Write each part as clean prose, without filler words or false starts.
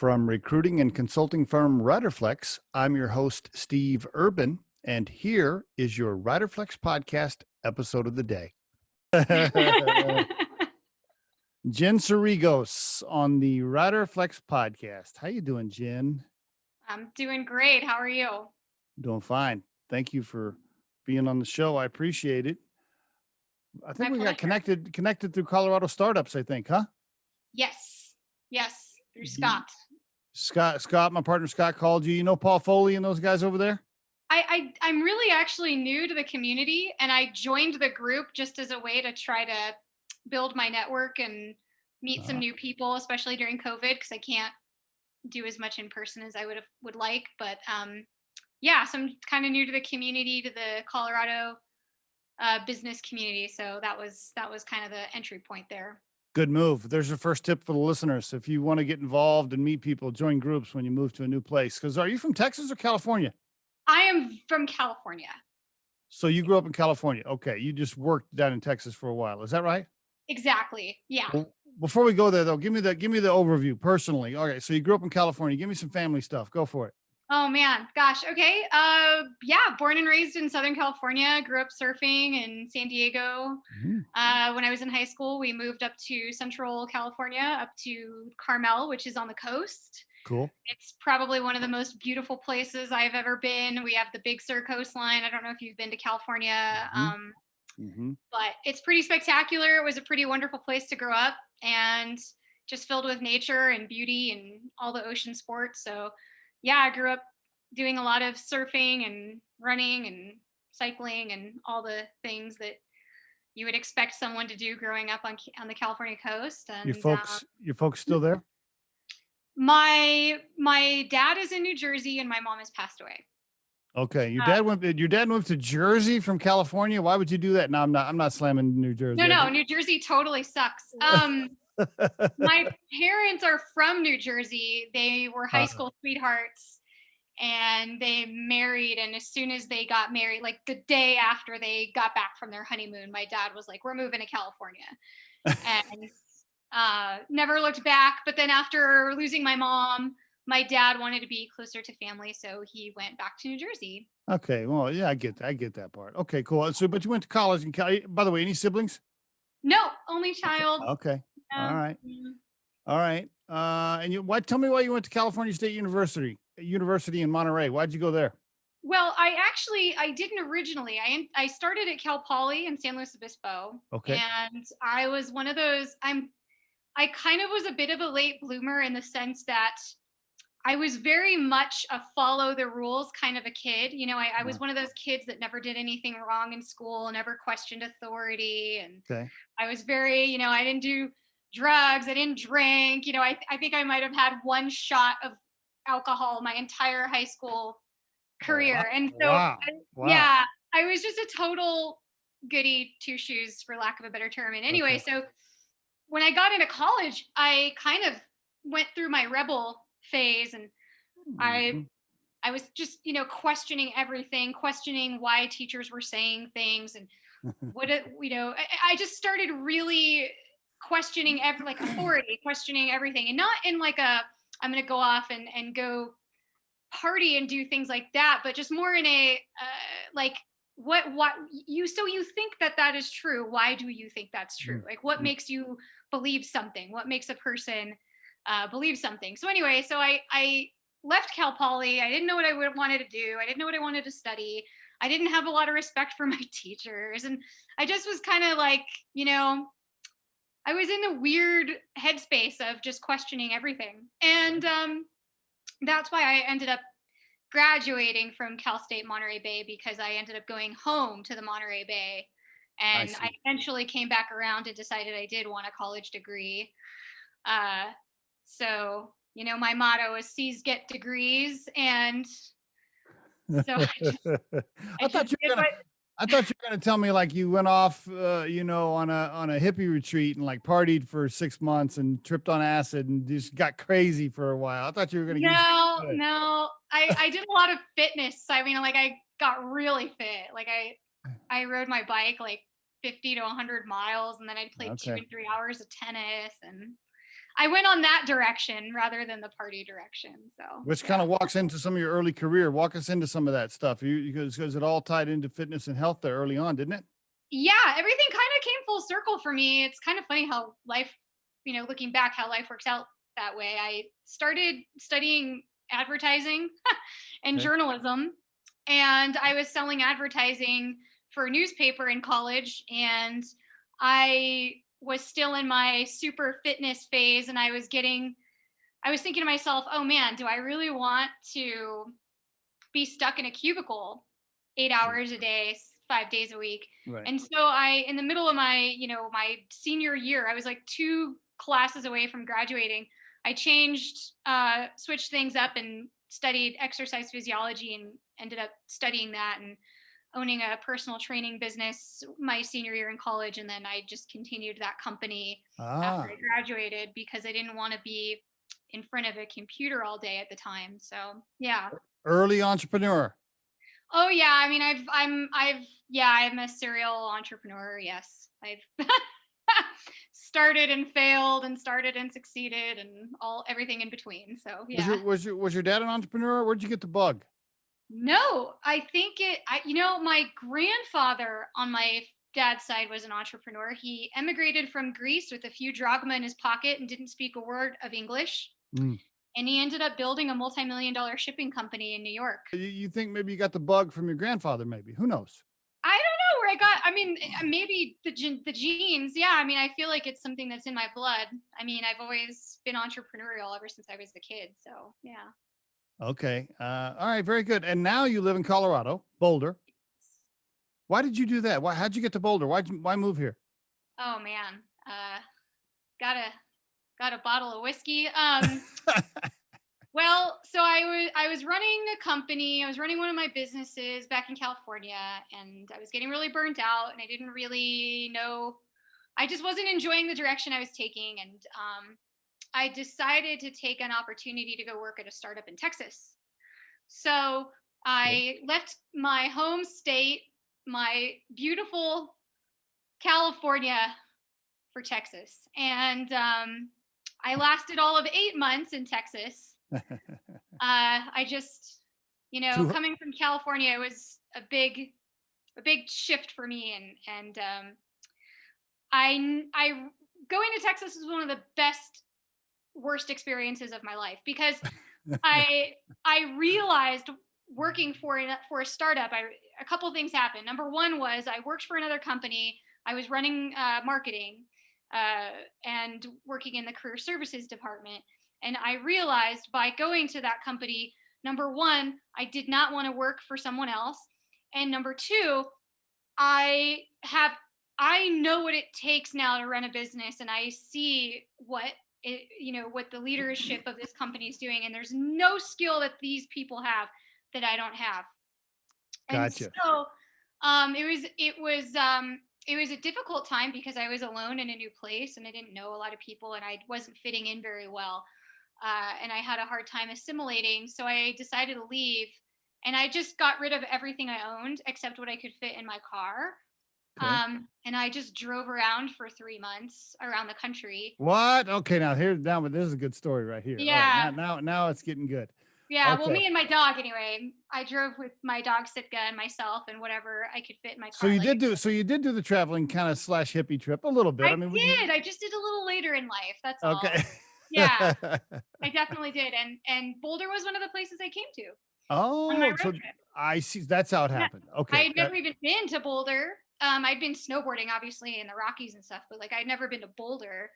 From recruiting and consulting firm Riderflex, I'm your host, Steve Urban, and here is your Riderflex podcast episode of the day. Jen Seregos on the Riderflex podcast. How you doing, Jen? I'm doing great. How are you? Doing fine. Thank you for being on the show. I appreciate it. I think My we got pleasure. connected through Colorado Startups, I think, huh? Yes. Yes. Through Ye- Scott. Scott, my partner Scott called you. You know Paul Foley and those guys over there? I'm really actually new to the community, and I joined the group just as a way to try to build my network and meet some Uh, new people, especially during COVID, because I can't do as much in person as I would like. But yeah, so I'm kind of new to the community, to the Colorado business community. So that was kind of the entry point there. Good move. There's your first tip for the listeners. If you want to get involved and meet people, join groups when you move to a new place. Because are you from Texas or California? I am from California. So you grew up in California. Okay. You just worked down in Texas for a while. Is that right? Exactly. Yeah. Well, before we go there though, give me the overview personally. Okay. So you grew up in California. Give me some family stuff. Go for it. Oh man, gosh. Okay. Yeah, born and raised in Southern California, grew up surfing in San Diego. Mhm. When I was in high school, we moved up to Central California, up to Carmel, which is on the coast. Cool. It's probably one of the most beautiful places I've ever been. We have the Big Sur coastline. I don't know if you've been to California, Hmm. Hmm. but it's pretty spectacular. It was a pretty wonderful place to grow up, and just filled with nature and beauty and all the ocean sports. So, yeah, I grew up doing a lot of surfing and running and cycling and all the things that you would expect someone to do growing up on the California coast. And Your folks still there? my dad is in New Jersey, and my mom has passed away. Okay. Uh, Your dad moved to Jersey from California. Why would you do that? No, I'm not slamming New no, Jersey. no, New Jersey totally sucks. My parents are from New Jersey. They were high Uh, school sweethearts, and they married. And as soon as they got married, like the day after they got back from their honeymoon, my dad was like, "We're moving to California," and never looked back. But then after losing my mom, my dad wanted to be closer to family, so he went back to New Jersey. Okay, well, yeah, I get that part. Okay, cool. So, but you went to college in Cali. By the way, any siblings? No, only Okay, child. okay, all Yeah. right, Mm. all right. And you, why? Tell me why you went to California State University in Monterey. Why'd you go there? Well, I didn't originally. I started at Cal Poly in San Luis Obispo, Okay, and I was one of those. I kind of was a bit of a late bloomer in the sense that I was very much a follow the rules kind of a kid. I uh, was one of those kids that never did anything wrong in school, never questioned authority. And okay, I was very, I didn't do drugs, I didn't drink. I think I might have had one shot of alcohol my entire high school oh, wow, career. And so, wow, wow. yeah, I was just a total goody two shoes, for lack of a better term. And anyway, Okay, so when I got into college, I kind of went through my rebel phase, and I mhm. I was just, questioning everything, questioning why teachers were saying things, and I just started really questioning every like authority, questioning everything, and not in like a I'm going to go off and go party and do things like that, but just more in a like what you think that is true. Why do you think that's true? Like, what makes you believe something? What makes a person believe something? So anyway, so I left Cal Poly. I didn't know what I wanted to do. I didn't know what I wanted to study. I didn't have a lot of respect for my teachers, and I just was kind of like, I was in a weird headspace of just questioning everything. And that's why I ended up graduating from Cal State Monterey Bay, because I ended up going home to the Monterey Bay. I And I see. eventually came back around and decided I did want a college degree. Uh, so, my motto is C's get degrees. And so I I just thought you did were gonna. what, I thought you were gonna tell me like you went off, on a hippie retreat and like partied for 6 months and tripped on acid and just got crazy for a while. I thought you were gonna give me no, something no, I did a lot of fitness. I mean, like, I got really fit. Like, I rode my bike like 50 to 100 miles, and then I'd good. play two Okay. and 3 hours of tennis. And I went on that direction rather than the party direction. So Which kind yeah. of walks into some of your early career. Walk us into some of that stuff. Because it all tied into fitness and health there early on, didn't it? Yeah, everything kind of came full circle for me. It's kind of funny how life, looking back, how life works out that way. I started studying advertising and Okay. journalism, and I was selling advertising for a newspaper in college, and I was still in my super fitness phase, and I was thinking to myself, oh man, do I really want to be stuck in a cubicle 8 hours a day, 5 days a week? Right. And so in the middle of my senior year, I was like 2 classes away from graduating. I switched things up and studied exercise physiology and ended up studying that and owning a personal training business my senior year in college. And then I just continued that company after I Ah, graduated because I didn't want to be in front of a computer all day at the time. So yeah. early entrepreneur. Oh yeah, I mean, I'm a serial entrepreneur. Yes, I've started and failed, and started and succeeded, and everything in between. So yeah. Was your dad an entrepreneur? Where'd you get the bug? No, I think my grandfather on my dad's side was an entrepreneur. He emigrated from Greece with a few drachma in his pocket and didn't speak a word of English. Mm. And he ended up building a multi-million-dollar shipping company in New York. You think maybe you got the bug from your grandfather? Maybe, who knows? I don't know where I got. I mean, maybe the genes. Yeah, I mean, I feel like it's something that's in my blood. I mean, I've always been entrepreneurial ever since I was a kid. So yeah. Okay. All right. Very good. And now you live in Colorado, Boulder. Why did you do that? How'd you get to Boulder? Why move here? Oh man, got a bottle of whiskey. Well, so I was running a company. I was running one of my businesses back in California, and I was getting really burnt out, and I didn't really know. I just wasn't enjoying the direction I was taking, and I decided to take an opportunity to go work at a startup in Texas. So Okay. I left my home state, my beautiful California, for Texas, and I lasted all of 8 months in Texas. I just, Too, coming from California, it was a big shift for me, and I going to Texas was one of the worst experiences of my life because yeah. I realized working for a startup, a couple of things happened. Number one was I worked for another company. I was running marketing and working in the career services department. And I realized by going to that company, number one, I did not want to work for someone else. And number two, I have I know what it takes now to run a business, and I see what the leadership of this company is doing, and there's no skill that these people have that I don't have. And Gotcha. so it was a difficult time because I was alone in a new place and I didn't know a lot of people and I wasn't fitting in very well. And I had a hard time assimilating. So I decided to leave, and I just got rid of everything I owned except what I could fit in my car. Okay. And I just drove around for 3 months around the country. What? Okay. But this is a good story right here. All right. Yeah. Now it's getting good. Yeah. Well, Okay. me and my dog, anyway. I drove with my dog Sitka and myself and whatever I could fit in my So car. Like you did do the traveling kind of slash hippie trip a little bit. I I mean, did. I just did a little later in life. That's all. okay. Yeah, I definitely did. And Boulder was one of the places I came to on my Oh, road so trip. I see. That's how it Yeah. happened. I Okay. had never even been to Boulder. I'd been snowboarding obviously in the Rockies and stuff, but like I'd never been to Boulder.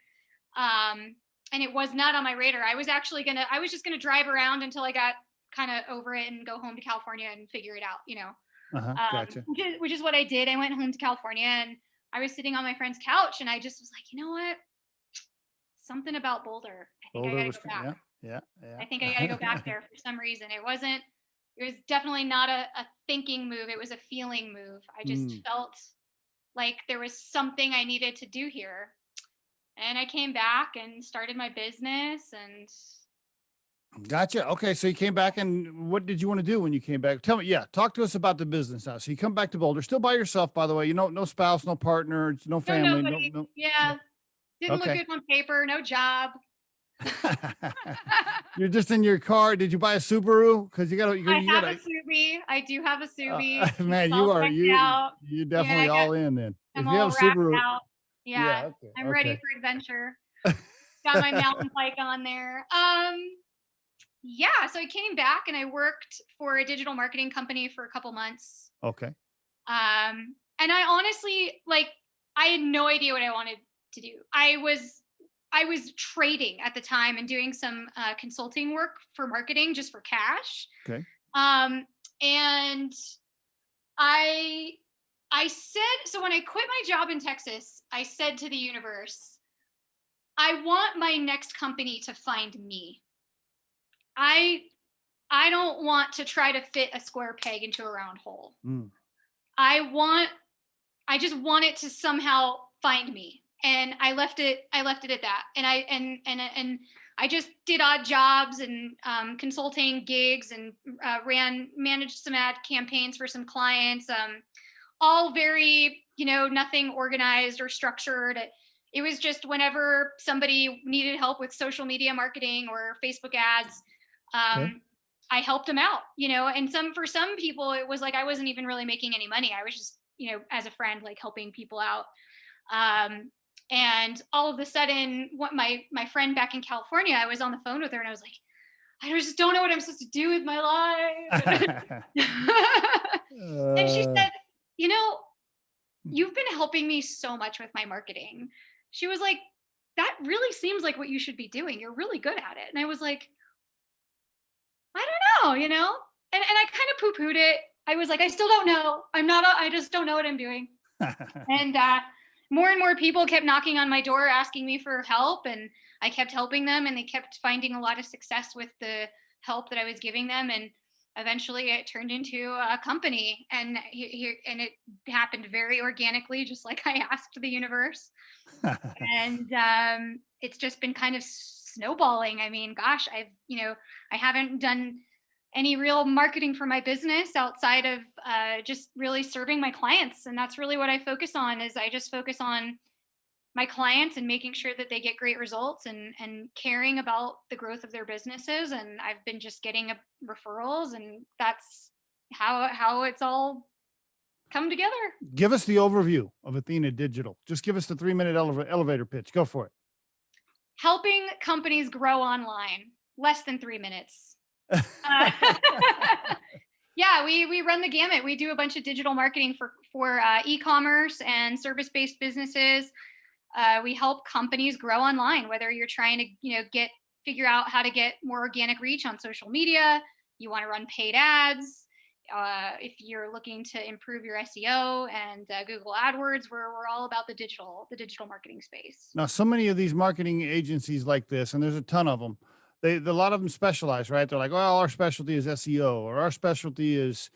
Um, and it was not on my radar. I was just gonna drive around until I got kind of over it and go home to California and figure it out. Uh-huh. Gotcha. Which is what I did. I went home to California and I was sitting on my friend's couch and I just was like, you know what? Something about Boulder. I think I Boulder gotta was, go back. yeah, yeah, I think I gotta go back yeah. there for some reason. It was definitely not a thinking move. It was a feeling move. I just Mm, felt like there was something I needed to do here. And I came back and started my business and gotcha. Okay. So you came back, and what did you want to do when you came back? Tell me, yeah, talk to us about the business now. So you come back to Boulder, still by yourself, by the way, no spouse, no partner, no no family, nobody. no. Yeah. Didn't look Okay. good on paper, no job. You're just in your car. Did you buy a Subaru? Because you gotta, I you have a gotta, Subi. I do have a Subi. It's man, all you are, checked out. you're Yeah, definitely all in then. If I'm you have a all wrapped Subaru, out. yeah, Yeah, okay, I'm ready okay. for adventure. Got my mountain bike on there. Yeah, so I came back and I worked for a digital marketing company for a couple months. Okay. And I honestly like I had no idea what I wanted to do. I was trading at the time and doing some consulting work for marketing just for cash. Okay. Um, and I I said so when I quit my job in Texas, I said to the universe, I want my next company to find me. I I don't want to try to fit a square peg into a round hole. Mm. I want I just want it to somehow find me. And I left it at that. And I just did odd jobs and consulting gigs and managed some ad campaigns for some clients. All very, nothing organized or structured. It was just whenever somebody needed help with social media marketing or Facebook ads, Okay. I helped them out, and for some people, it was like I wasn't even really making any money. I was just, as a friend, like helping people out. And all of a sudden, what my friend back in California, I was on the phone with her and I was like, I just don't know what I'm supposed to do with my life. And she Uh, said, you've been helping me so much with my marketing. She was like, that really seems like what you should be doing. You're really good at it. And I was like, I don't know, and I kind of poo-pooed it. I was like, I still don't know. I just don't know what I'm doing. And more and more people kept knocking on my door asking me for help, and I kept helping them, and they kept finding a lot of success with the help that I was giving them. And eventually it turned into a company, and and it happened very organically, just like I asked the universe. And it's just been kind of snowballing. I mean, gosh, I haven't done any real marketing for my business outside of just really serving my clients, and that's really what I focus on. Is I just focus on my clients and making sure that they get great results, and caring about the growth of their businesses. And I've been just getting referrals, and that's how it's all come together. Give us the overview of Athena Digital. Just give us the 3-minute elevator pitch. Go for it. Helping companies grow online, less than 3 minutes. Uh, yeah, we run the gamut. We do a bunch of digital marketing for e-commerce and service-based businesses. We help companies grow online, whether you're trying to figure out how to get more organic reach on social media, you want to run paid ads. If you're looking to improve your SEO and Google AdWords, we're all about the digital marketing space. Now, so many of these marketing agencies like this, and there's a ton of them, a lot of them specialize, right? They're like, well, our specialty is SEO, or our specialty is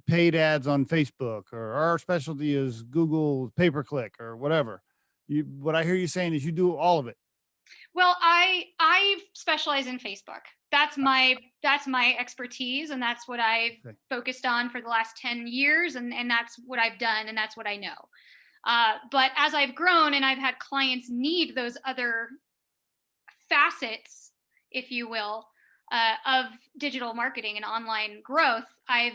paid ads on Facebook, or our specialty is Google pay-per-click, or whatever. What I hear you saying is you do all of it. Well, I specialize in Facebook. That's my expertise, and that's what I've Okay. focused on for the last 10 years, and that's what I've done, and that's what I know. But as I've grown and I've had clients need those other facets, if you will, of digital marketing and online growth, I've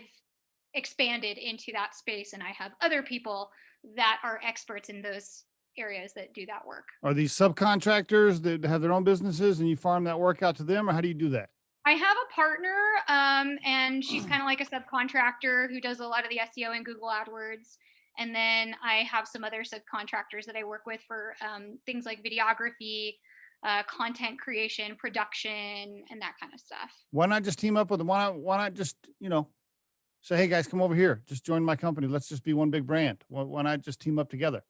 expanded into that space, and I have other people that are experts in those areas that do that work. Are these subcontractors that have their own businesses and you farm that work out to them, or how do you do that? I have a partner, and she's kind of like a subcontractor who does a lot of the SEO and Google AdWords. And then I have some other subcontractors that I work with for things like videography, content creation, production, and that kind of stuff. Why not just team up with them? Why not just, say, hey guys, come over here, just join my company. Let's just be one big brand. Why not just team up together?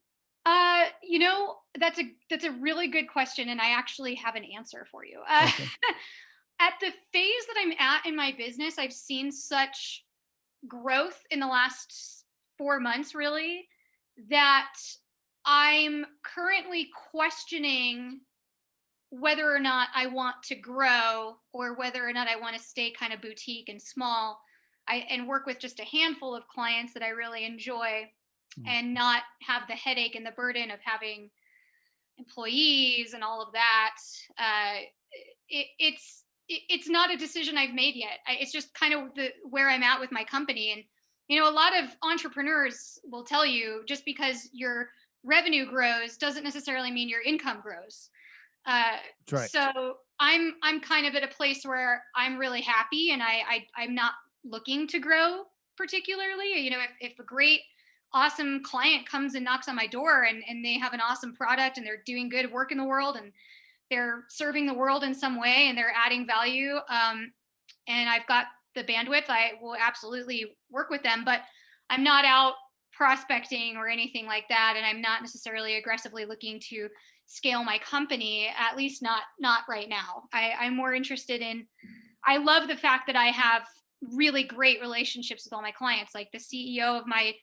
That's a really good question, and I actually have an answer for you. Okay. At the phase that I'm at in my business, I've seen such growth in the last 4 months, really, that I'm currently questioning whether or not I want to grow or whether or not I want to stay kind of boutique and small. And work with just a handful of clients that I really enjoy, Mm. and not have the headache and the burden of having employees and all of that, it's not a decision I've made yet. It's just kind of where I'm at with my company. And a lot of entrepreneurs will tell you just because your revenue grows doesn't necessarily mean your income grows. That's right. So I'm kind of at a place where I'm really happy, and I'm not looking to grow particularly. If a great, awesome client comes and knocks on my door, and they have an awesome product and they're doing good work in the world, and they're serving the world in some way, and they're adding value, and I've got the bandwidth, I will absolutely work with them. But I'm not out prospecting or anything like that, and I'm not necessarily aggressively looking to scale my company, at least not right now. I'm more interested in, I love the fact that I have really great relationships with all my clients. Like the CEO of my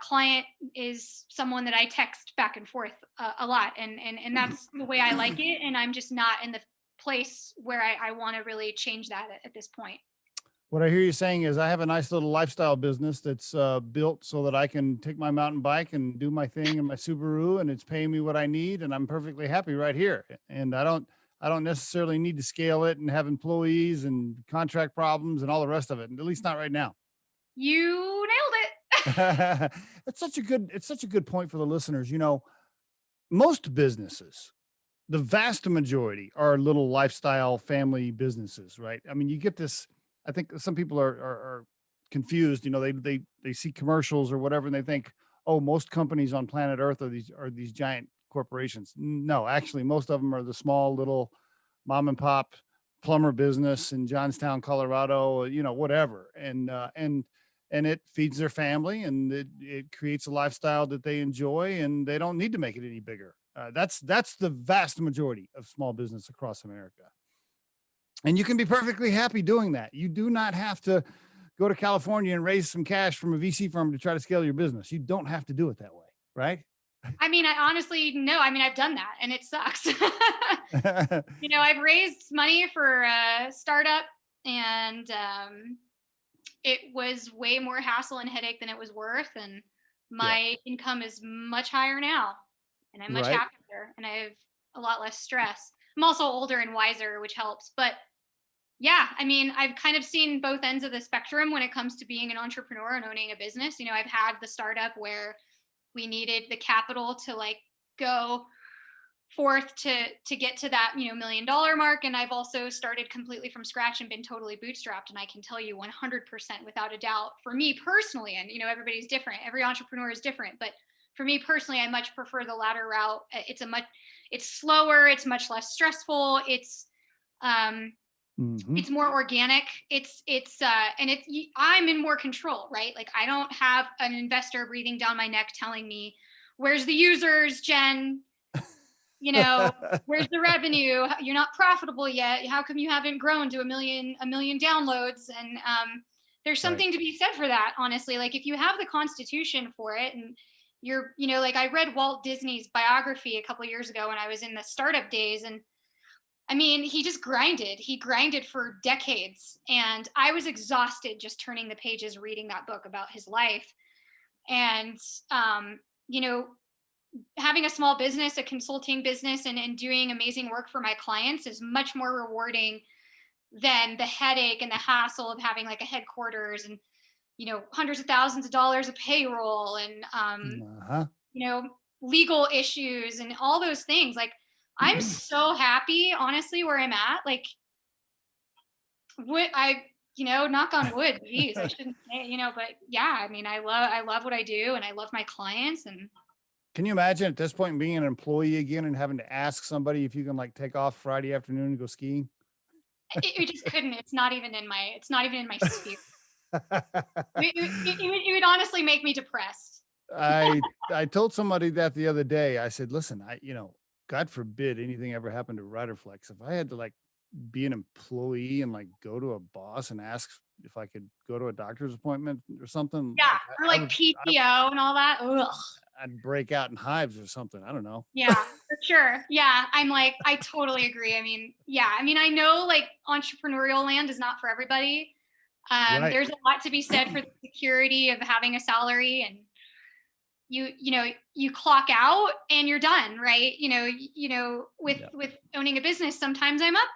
client is someone that I text back and forth a lot, and that's the way I like it. And I'm just not in the place where I want to really change that at this point. What I hear you saying is I have a nice little lifestyle business that's built so that I can take my mountain bike and do my thing in my Subaru, and it's paying me what I need, and I'm perfectly happy right here. And I don't necessarily need to scale it and have employees and contract problems and all the rest of it, at least not right now. You nailed it. It's such a good point for the listeners. Most businesses, the vast majority, are little lifestyle family businesses, right? I mean, you get this. I think some people are confused. They see commercials or whatever, and they think, oh, most companies on planet Earth are these giant corporations. No, actually, most of them are the small little mom and pop plumber business in Johnstown, Colorado. Whatever, and it feeds their family, and it creates a lifestyle that they enjoy, and they don't need to make it any bigger. That's the vast majority of small business across America. And you can be perfectly happy doing that. You do not have to go to California and raise some cash from a VC firm to try to scale your business. You don't have to do it that way, right? I mean, I honestly, no, I mean, I've done that and it sucks. I've raised money for a startup, and it was way more hassle and headache than it was worth. And Yeah, my income is much higher now, and I'm much right. happier, and I have a lot less stress. I'm also older and wiser, which helps. But yeah, I mean, I've kind of seen both ends of the spectrum when it comes to being an entrepreneur and owning a business. I've had the startup where we needed the capital to like go forth to get to that $1 million mark, and I've also started completely from scratch and been totally bootstrapped. And I can tell you 100% without a doubt, for me personally, and everybody's different, every entrepreneur is different, but for me personally, I much prefer the latter route. It's slower, it's much less stressful, it's more organic, I'm in more control, right? Like I don't have an investor breathing down my neck telling me, where's the users, Jen? Where's the revenue? You're not profitable yet. How come you haven't grown to a million downloads? And there's something to be said for that, honestly. Like if you have the constitution for it, and you're, like I read Walt Disney's biography a couple of years ago when I was in the startup days, and I mean, he just grinded. He grinded for decades, and I was exhausted just turning the pages reading that book about his life. And you know, having a small business, a consulting business, and doing amazing work for my clients is much more rewarding than the headache and the hassle of having like a headquarters and, hundreds of thousands of dollars of payroll and, Uh-huh. legal issues and all those things. Like, I'm so happy, honestly, where I'm at. Like, knock on wood, geez, I shouldn't say, but yeah, I mean, I love what I do, and I love my clients. And Can you imagine at this point being an employee again and having to ask somebody if you can like take off Friday afternoon and go skiing? it just couldn't. It's not even in my sphere. It would honestly make me depressed. I told somebody that the other day. I said, listen, God forbid anything ever happened to Riderflex. If I had to like be an employee and like go to a boss and ask if I could go to a doctor's appointment or something, Yeah, like or like PTO and all that. Ugh. I'd break out in hives or something. I don't know. Yeah, for sure. Yeah, I totally agree. I mean, yeah, I know like entrepreneurial land is not for everybody. Right. There's a lot to be said for the security of having a salary, and you clock out and you're done, right? With owning a business, sometimes I'm up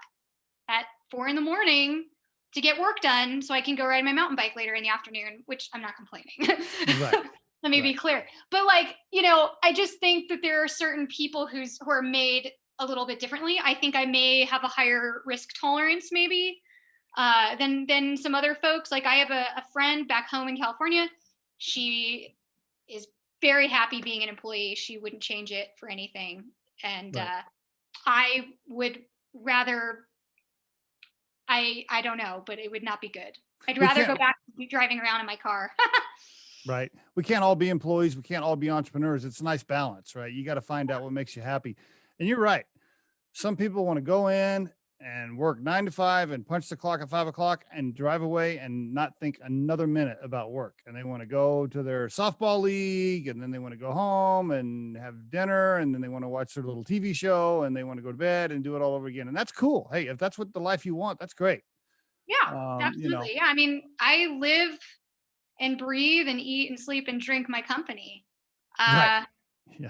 at 4 a.m. to get work done so I can go ride my mountain bike later in the afternoon, which I'm not complaining. Right. Let me be clear. But I just think that there are certain people who are made a little bit differently. I think I may have a higher risk tolerance maybe than some other folks. Like I have a friend back home in California. She is very happy being an employee. She wouldn't change it for anything. And I would rather, I don't know, but it would not be good. I'd rather go back to driving around in my car. Right. We can't all be employees. We can't all be entrepreneurs. It's a nice balance, right? You got to find out what makes you happy. And you're right. Some people want to go in and work 9 to 5 and punch the clock at 5 o'clock and drive away and not think another minute about work. And they want to go to their softball league, and then they want to go home and have dinner, and then they want to watch their little TV show, and they want to go to bed and do it all over again. And that's cool. Hey, if that's what the life you want, that's great. Yeah, absolutely. Yeah. I mean, I live and breathe and eat and sleep and drink my company. Right. Yeah.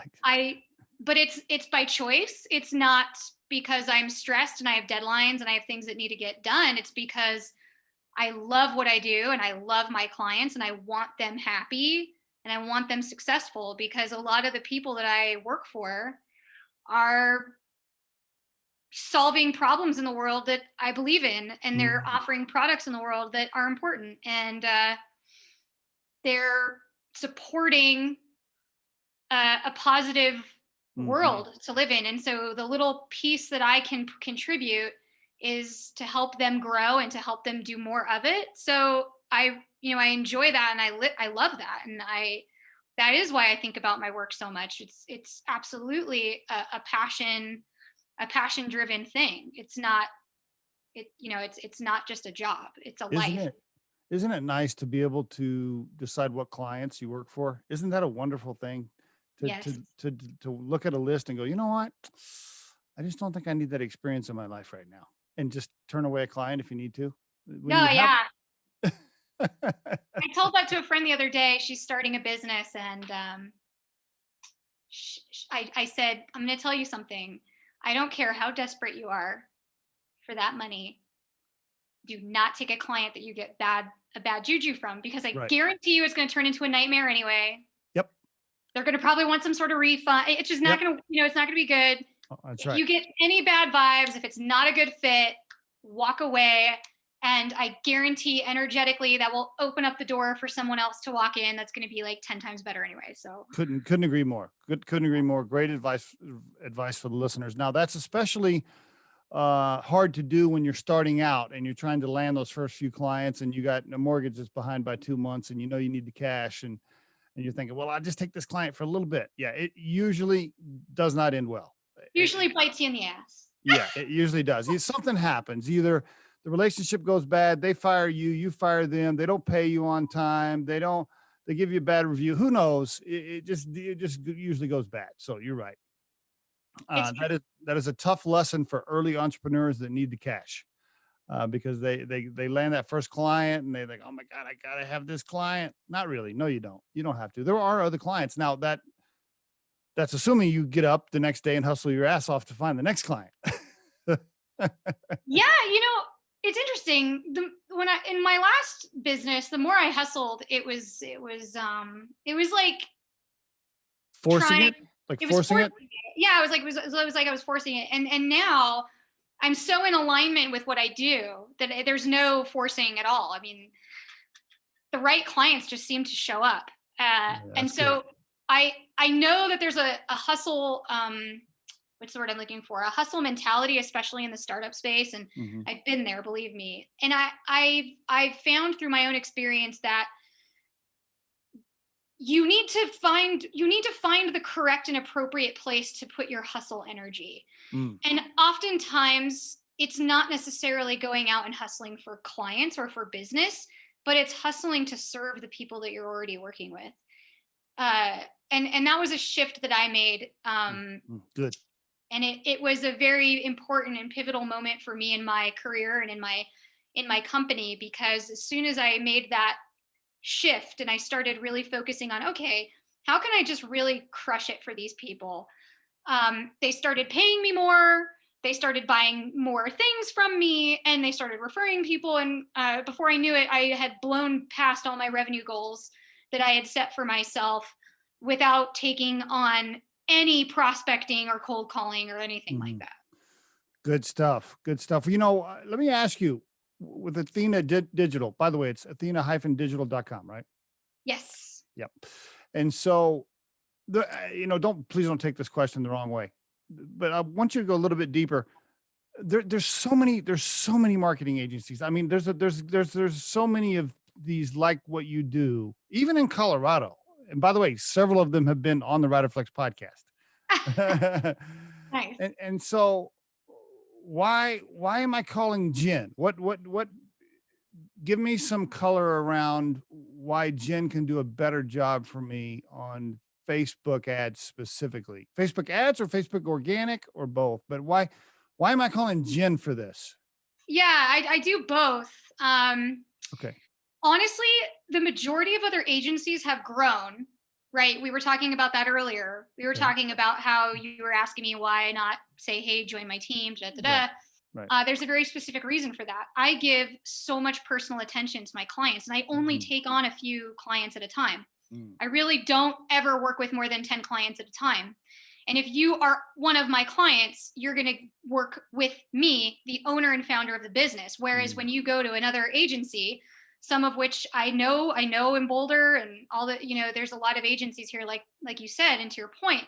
But it's by choice. It's not because I'm stressed and I have deadlines and I have things that need to get done. It's because I love what I do and I love my clients and I want them happy and I want them successful, because a lot of the people that I work for are solving problems in the world that I believe in, and they're offering products in the world that are important, and they're supporting a positive world to live in. And so the little piece that I can contribute is to help them grow and to help them do more of it. So I enjoy that, and I love that, and that is why I think about my work so much. It's absolutely a passion driven thing. It's not just a job. It's a life. Isn't it nice to be able to decide what clients you work for? Isn't that a wonderful thing? Yes. To look at a list and go, you know what? I just don't think I need that experience in my life right now. And just turn away a client if you need to. Yeah. I told that to a friend the other day. She's starting a business, and I said, I'm going to tell you something. I don't care how desperate you are for that money. Do not take a client that you get a bad juju from, because I guarantee you it's going to turn into a nightmare anyway. Yep. They're going to probably want some sort of refund. It's just not going to, it's not going to be good. Oh, that's if you get any bad vibes, if it's not a good fit, walk away. And I guarantee energetically that will open up the door for someone else to walk in. That's going to be like 10 times better anyway. So couldn't agree more. Couldn't agree more. Great advice for the listeners. Now that's especially hard to do when you're starting out and you're trying to land those first few clients, and you got a mortgage that's behind by 2 months, and you need the cash, and you're thinking, well, I'll just take this client for a little bit. Yeah, it usually does not end well. Usually bites you in the ass. Yeah, it usually does. Something happens. Either the relationship goes bad, they fire you, you fire them, they don't pay you on time, they give you a bad review. Who knows? It just usually goes bad. So you're right. That is a tough lesson for early entrepreneurs that need the cash, because they land that first client and they think, oh my God, I gotta have this client. Not really. No, you don't. You don't have to. There are other clients. Now that's assuming you get up the next day and hustle your ass off to find the next client. Yeah, it's interesting. In my last business, the more I hustled, it was like forcing it. Like forcing it? Yeah, it was like I was forcing it. And now I'm so in alignment with what I do that there's no forcing at all. I mean, the right clients just seem to show up. And so good. I know that there's a hustle, what's the word I'm looking for? A hustle mentality, especially in the startup space. And I've been there, believe me. And I've found through my own experience that you need to find the correct and appropriate place to put your hustle energy. And oftentimes it's not necessarily going out and hustling for clients or for business, but it's hustling to serve the people that you're already working with. And that was a shift that I made. Good. And it was a very important and pivotal moment for me in my career and in my company, because as soon as I made that shift and I started really focusing on, okay, how can I just really crush it for these people? They started paying me more. They started buying more things from me, and they started referring people. And before I knew it, I had blown past all my revenue goals that I had set for myself without taking on any prospecting or cold calling or anything like Mhm. that. Good stuff. Good stuff. Let me ask you, with Athena Digital, by the way, it's athena-digital.com, right? Yes. Yep. And so please don't take this question the wrong way, but I want you to go a little bit deeper. There's so many marketing agencies. I mean, there's so many of these like what you do, even in Colorado. And by the way, several of them have been on the Riderflex podcast. Nice. And so why am I calling Jen? What give me some color around why Jen can do a better job for me on Facebook ads specifically. Facebook ads or Facebook organic or both. But why am I calling Jen for this? Yeah, I do both. Okay. Honestly, the majority of other agencies have grown, right? We were talking about that earlier. We were Okay. talking about how you were asking me why not say, hey, join my team, da da Right. da. Right. There's a very specific reason for that. I give so much personal attention to my clients, and I only Mhm. take on a few clients at a time. Mm. I really don't ever work with more than 10 clients at a time. And if you are one of my clients, you're going to work with me, the owner and founder of the business. Whereas Mm. when you go to another agency, some of which I know in Boulder and all the, there's a lot of agencies here, like you said, and to your point,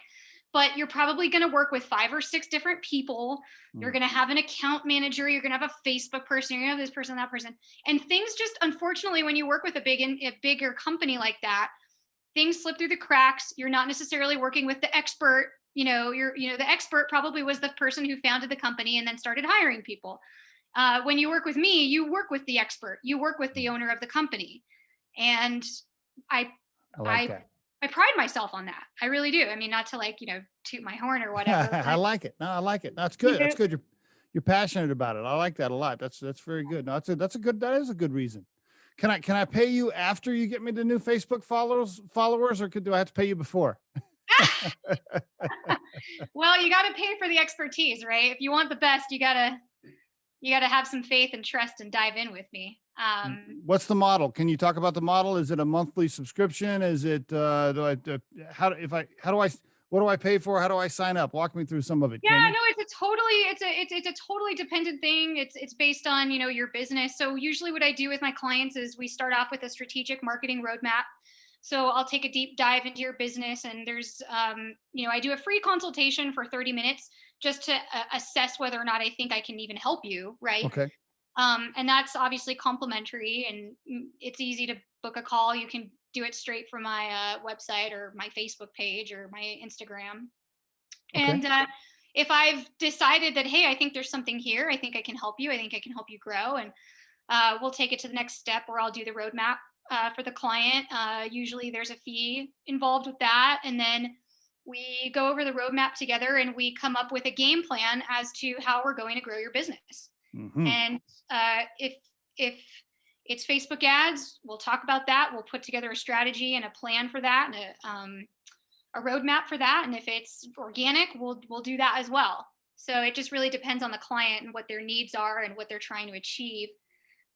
but you're probably going to work with 5 or 6 different people. You're Mm. going to have an account manager. You're going to have a Facebook person. You're going to have this person, that person. And things just, unfortunately, when you work with a bigger company like that, things slip through the cracks. You're not necessarily working with the expert. The expert probably was the person who founded the company and then started hiring people. When you work with me, you work with the expert. You work with the owner of the company, and I, I like I, that. I pride myself on that. I really do. I mean, not to toot my horn or whatever, I but like it. No, I like it. That's you good. know, That's good. You're passionate about it. I like that a lot. That's very good. No, that is a good reason. Can I pay you after you get me the new Facebook followers, or do I have to pay you before? well, you got to pay for the expertise, right? If you want the best, you got to have some faith and trust and dive in with me. What's the model? Can you talk about the model? Is it a monthly subscription? Is it what do I pay for? How do I sign up? Walk me through some of it, Yeah, can you? no, it's a totally dependent thing. It's based on, your business. So usually what I do with my clients is we start off with a strategic marketing roadmap. So I'll take a deep dive into your business, and there's I do a free consultation for 30 minutes just to assess whether or not I think I can even help you, right? Okay. And that's obviously complimentary, and it's easy to book a call. You can do it straight from my website or my Facebook page or my Instagram. Okay. And if I've decided that, hey, I think there's something here, I think I can help you, I think I can help you grow, and we'll take it to the next step where I'll do the roadmap for the client. Usually there's a fee involved with that. And then we go over the roadmap together and we come up with a game plan as to how we're going to grow your business. Hmm. And if it's Facebook ads, we'll talk about that. We'll put together a strategy and a plan for that, and a roadmap for that. And if it's organic, we'll do that as well. So it just really depends on the client and what their needs are and what they're trying to achieve.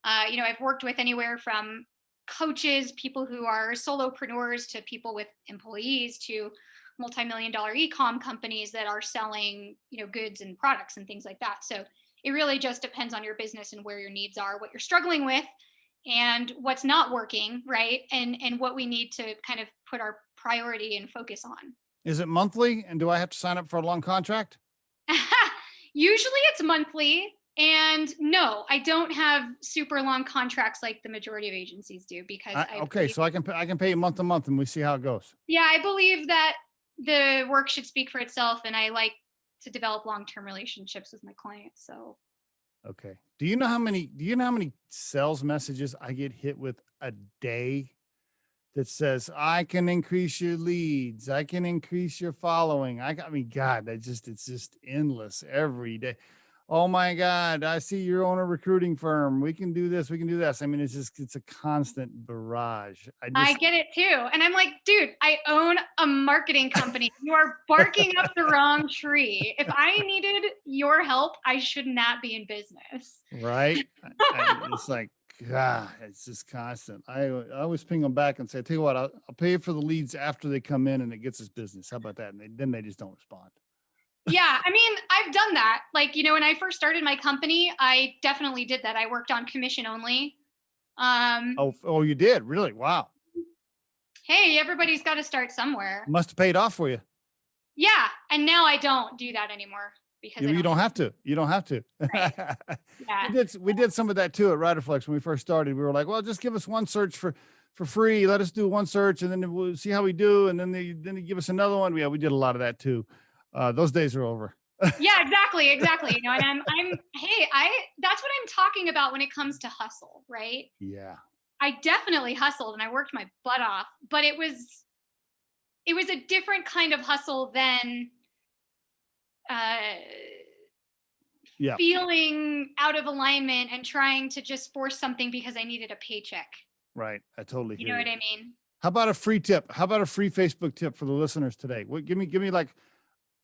I've worked with anywhere from coaches, people who are solopreneurs, to people with employees, to multi-million dollar e-com companies that are selling, goods and products and things like that. So it really just depends on your business and where your needs are, what you're struggling with, and what's not working, right? And what we need to kind of put our priority and focus on. Is it monthly? And do I have to sign up for a long contract? Usually it's monthly. And no, I don't have super long contracts like the majority of agencies do, because I Okay, believe, so I can pay you month to month, and we see how it goes. yeah, I believe that the work should speak for itself, and I like to develop long-term relationships with my clients. So, Okay. Do you know how many sales messages I get hit with a day that says I can increase your leads, I can increase your following? I mean, God, it's just endless every day. oh my God, I see you own a recruiting firm. We can do this. We can do this. I mean, it's a constant barrage. I get it too. And I'm like, dude, I own a marketing company. You are barking up the wrong tree. If I needed your help, I should not be in business. right. It's like, God, it's just constant. I always ping them back and say, tell you what, I'll pay you for the leads after they come in and it gets us business. How about that? And then they just don't respond. Yeah, I mean, I've done that. Like, when I first started my company, I definitely did that. I worked on commission only. Oh, you did? Really? Wow. Hey, everybody's got to start somewhere. Must have paid off for you. Yeah, and now I don't do that anymore because You don't have to. You don't have to. Right. Yeah. We did some of that too at Riderflex when we first started. We were like, well, just give us one search for free. Let us do one search and then we'll see how we do. And then they give us another one. Yeah, we did a lot of that too. Those days are over. Yeah, exactly. And that's what I'm talking about when it comes to hustle, right? Yeah. I definitely hustled and I worked my butt off, but it was a different kind of hustle than feeling out of alignment and trying to just force something because I needed a paycheck. Right. I totally hear you. What I mean? How about a free tip? How about a free Facebook tip for the listeners today? Give me like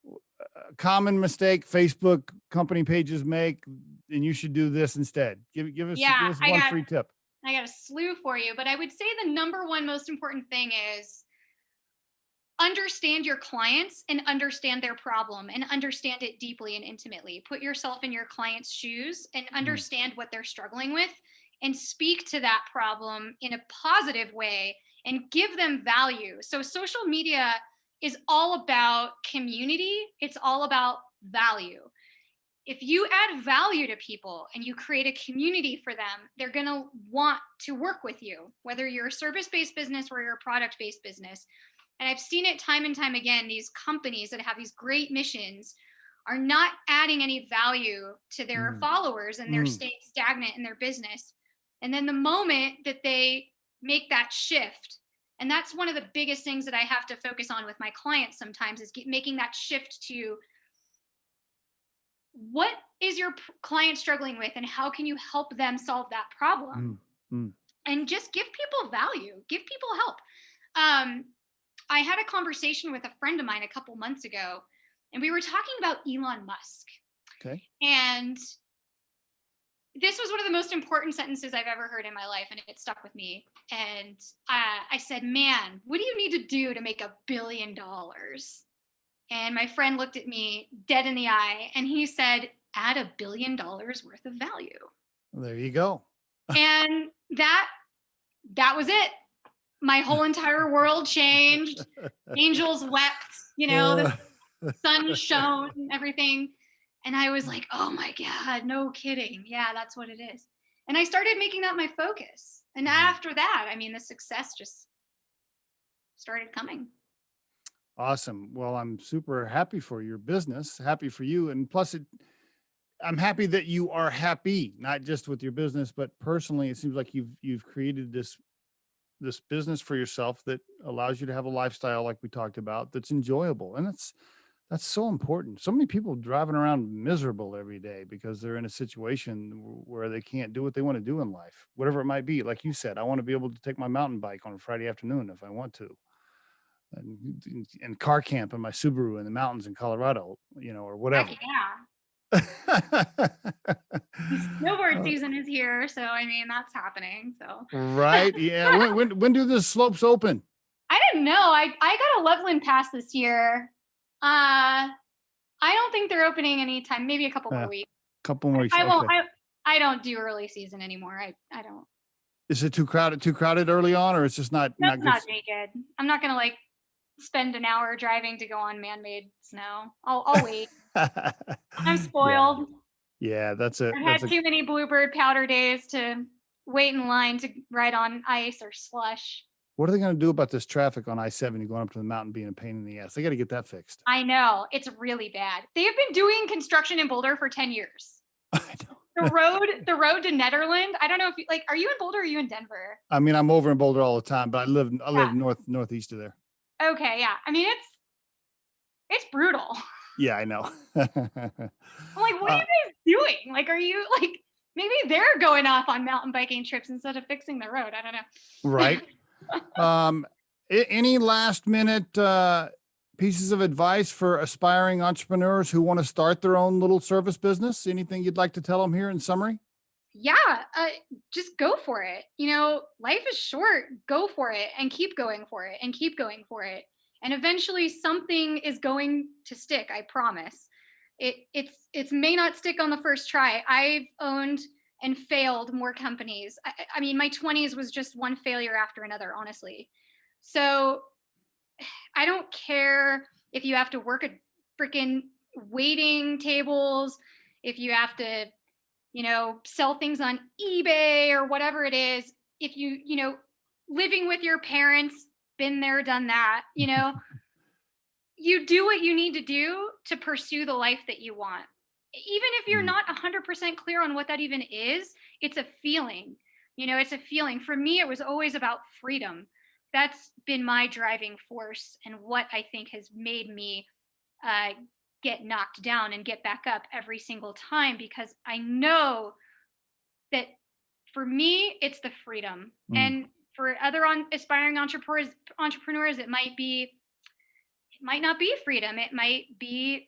a common mistake Facebook company pages make, and you should do this instead. Give us one free tip. I got a slew for you, but I would say the number one most important thing is understand your clients and understand their problem and understand it deeply and intimately. Put yourself in your client's shoes and understand what they're struggling with and speak to that problem in a positive way and give them value. So social media is all about community. It's all about value. If you add value to people and you create a community for them, they're going to want to work with you, whether you're a service-based business or you're a product-based business. And I've seen it time and time again, these companies that have these great missions are not adding any value to their followers and they're staying stagnant in their business. And then the moment that they make that shift, and that's one of the biggest things that I have to focus on with my clients sometimes is making that shift to what is your client struggling with and how can you help them solve that problem? And just give people value, give people help. I had a conversation with a friend of mine a couple months ago, and we were talking about Elon Musk. Okay. And this was one of the most important sentences I've ever heard in my life, and it stuck with me. And I said, man, what do you need to do to make $1 billion? And my friend looked at me dead in the eye, and he said, add $1 billion worth of value. Well, there you go. And that was it. My whole entire world changed. Angels wept, the sun shone and everything. And I was like, oh my God, no kidding. Yeah, that's what it is. And I started making that my focus. And after that, the success just started coming. Awesome. Well, I'm super happy for your business, happy for you. And plus I'm happy that you are happy, not just with your business, but personally, it seems like you've created this business for yourself that allows you to have a lifestyle like we talked about that's enjoyable. And that's so important. So many people driving around miserable every day because they're in a situation where they can't do what they want to do in life, whatever it might be. Like you said, I want to be able to take my mountain bike on a Friday afternoon if I want to, and car camp in my Subaru in the mountains in Colorado, or whatever. Heck yeah. Snowboard season is here, so that's happening. So right, yeah. When do the slopes open? I didn't know. I got a Loveland pass this year. I don't think they're opening anytime. Maybe a couple more weeks. Couple more weeks. I don't do early season anymore. I don't. Is it too crowded early on, or it's just not good? Not very good. I'm not gonna spend an hour driving to go on man-made snow. I'll wait. I'm spoiled. Yeah, that's it. I've had too many Bluebird powder days to wait in line to ride on ice or slush. What are they going to do about this traffic on I-70 going up to the mountain being a pain in the ass? They got to get that fixed. I know. It's really bad. They have been doing construction in Boulder for 10 years. I know. The road to Netherland. I don't know if you are you in Boulder or are you in Denver? I'm over in Boulder all the time, but I live northeast of there. Okay, yeah. It's brutal. Yeah, I know. I'm like, what are Uh, you guys doing? Like, are you like, maybe they're going off on mountain biking trips instead of fixing the road. I don't right. know. Um, any last minute pieces of advice for aspiring entrepreneurs who want to start their own little service business? Anything you'd like to tell them here in summary? Yeah, just go for it. Life is short. Go for it and keep going for it and keep going for it. And eventually something is going to stick, I promise. It's may not stick on the first try. I've owned and failed more companies. I mean, my 20s was just one failure after another, honestly. So I don't care if you have to work at freaking waiting tables, if you have to sell things on eBay or whatever it is. If living with your parents, been there, done that, you do what you need to do to pursue the life that you want. Even if you're Mm, not 100% clear on what that even is, it's a feeling. It's a feeling. For me, it was always about freedom. That's been my driving force and what I think has made me uh, get knocked down and get back up every single time, because I know that for me, it's the freedom. mm. And for other aspiring entrepreneurs, it might not be freedom. It might be,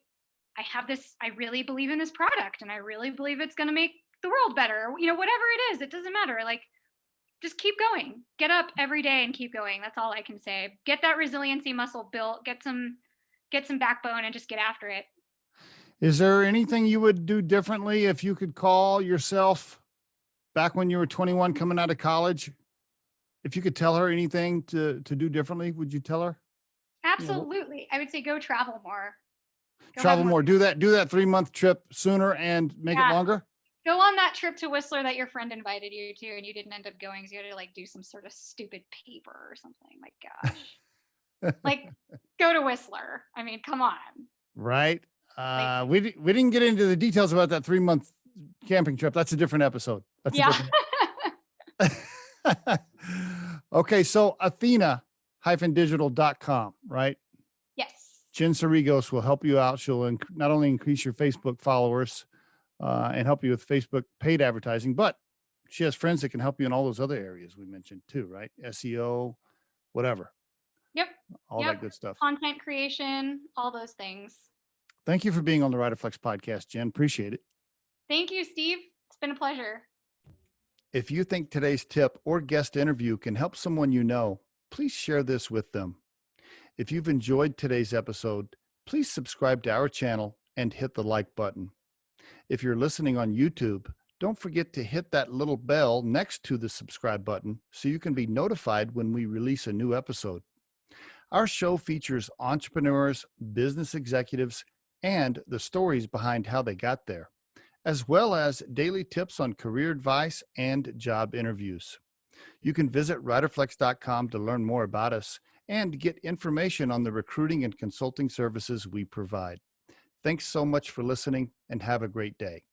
I really believe in this product and I really believe it's going to make the world better. Whatever it is, it doesn't matter. Like, just keep going. Get up every day and keep going. That's all I can say. Get that resiliency muscle built, get some backbone and just get after it. Is there anything you would do differently if you could call yourself back when you were 21 coming out of college? If you could tell her anything to do differently, would you tell her? You know, Absolutely. I would say go travel more. Go have travel more. more, do that 3-month trip sooner and make it Yeah. longer. Go on that trip to Whistler that your friend invited you to and you didn't end up going, so you had to like do some sort of stupid paper or something. My gosh. Like, go to Whistler. I mean, come on. Right. Like, We didn't get into the details about that 3-month camping trip. That's a different episode. That's a yeah. different. Okay. So Athena-digital.com, right? Yes. Jen Seregos will help you out. She'll not only increase your Facebook followers and help you with Facebook paid advertising, but she has friends that can help you in all those other areas we mentioned too, right? SEO, whatever, Yep. all that Yep. good stuff. Content creation, all those things. Thank you for being on the Riderflex podcast, Jen. Appreciate it. Thank you, Steve. It's been a pleasure. If you think today's tip or guest interview can help someone you know, please share this with them. If you've enjoyed today's episode, please subscribe to our channel and hit the like button. If you're listening on YouTube, don't forget to hit that little bell next to the subscribe button so you can be notified when we release a new episode. Our show features entrepreneurs, business executives, and the stories behind how they got there, as well as daily tips on career advice and job interviews. You can visit riderflex.com to learn more about us and get information on the recruiting and consulting services we provide. Thanks so much for listening and have a great day.